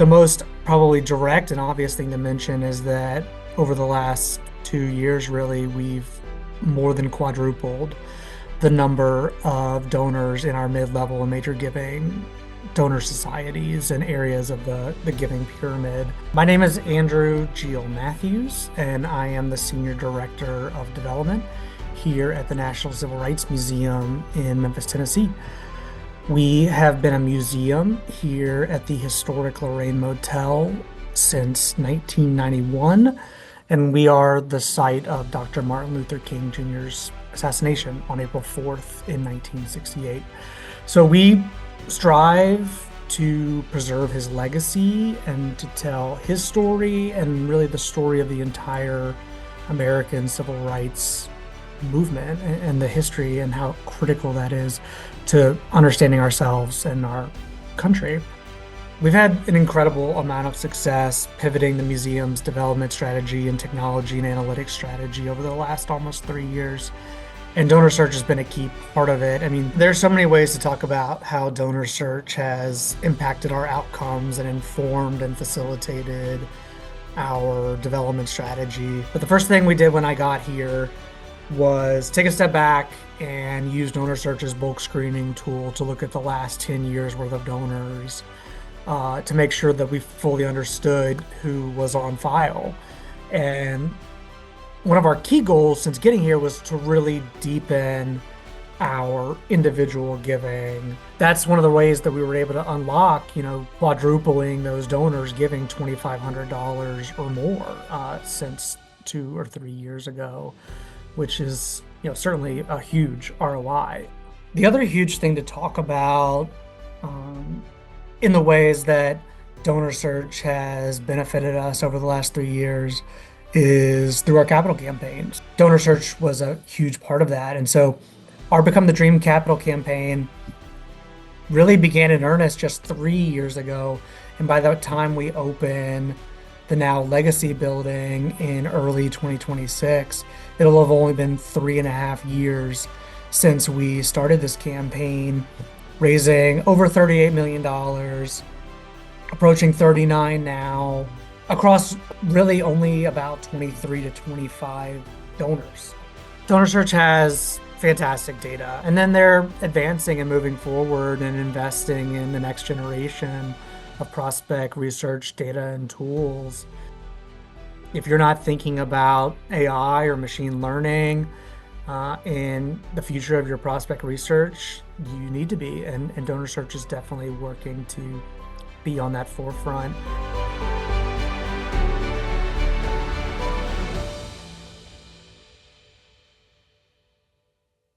The most probably direct and obvious thing to mention is that over the last 2 years, really, we've more than quadrupled the number of donors in our mid-level and major giving donor societies and areas of the giving pyramid. My name is Andrew Geel Matthews, and I am the Senior Director of Development here at the National Civil Rights Museum in Memphis, Tennessee. We have been a museum here at the historic Lorraine Motel since 1991, and we are the site of Dr. Martin Luther King Jr.'s assassination on April 4th in 1968. So we strive to preserve his legacy and to tell his story and really the story of the entire American civil rights movement and the history and how critical that is to understanding ourselves and our country. We've had an incredible amount of success pivoting the museum's development strategy and technology and analytics strategy over the last almost 3 years. And DonorSearch has been a key part of it. I mean, there's so many ways to talk about how DonorSearch has impacted our outcomes and informed and facilitated our development strategy. But the first thing we did when I got here was take a step back and use DonorSearch's bulk screening tool to look at the last 10 years worth of donors to make sure that we fully understood who was on file. And one of our key goals since getting here was to really deepen our individual giving. That's one of the ways that we were able to unlock, quadrupling those donors giving $2,500 or more since 2 or 3 years ago, which is, certainly a huge ROI. The other huge thing to talk about in the ways that DonorSearch has benefited us over the last 3 years is through our capital campaigns. DonorSearch was a huge part of that. And so our Become the Dream Capital campaign really began in earnest just 3 years ago. And by the time we open the now Legacy building in early 2026, it'll have only been 3.5 years since we started this campaign, raising over $38 million, approaching 39 now, across really only about 23 to 25 donors. DonorSearch has fantastic data, and then they're advancing and moving forward and investing in the next generation of prospect research data and tools. If you're not thinking about AI or machine learning in the future of your prospect research, you need to be, and DonorSearch is definitely working to be on that forefront.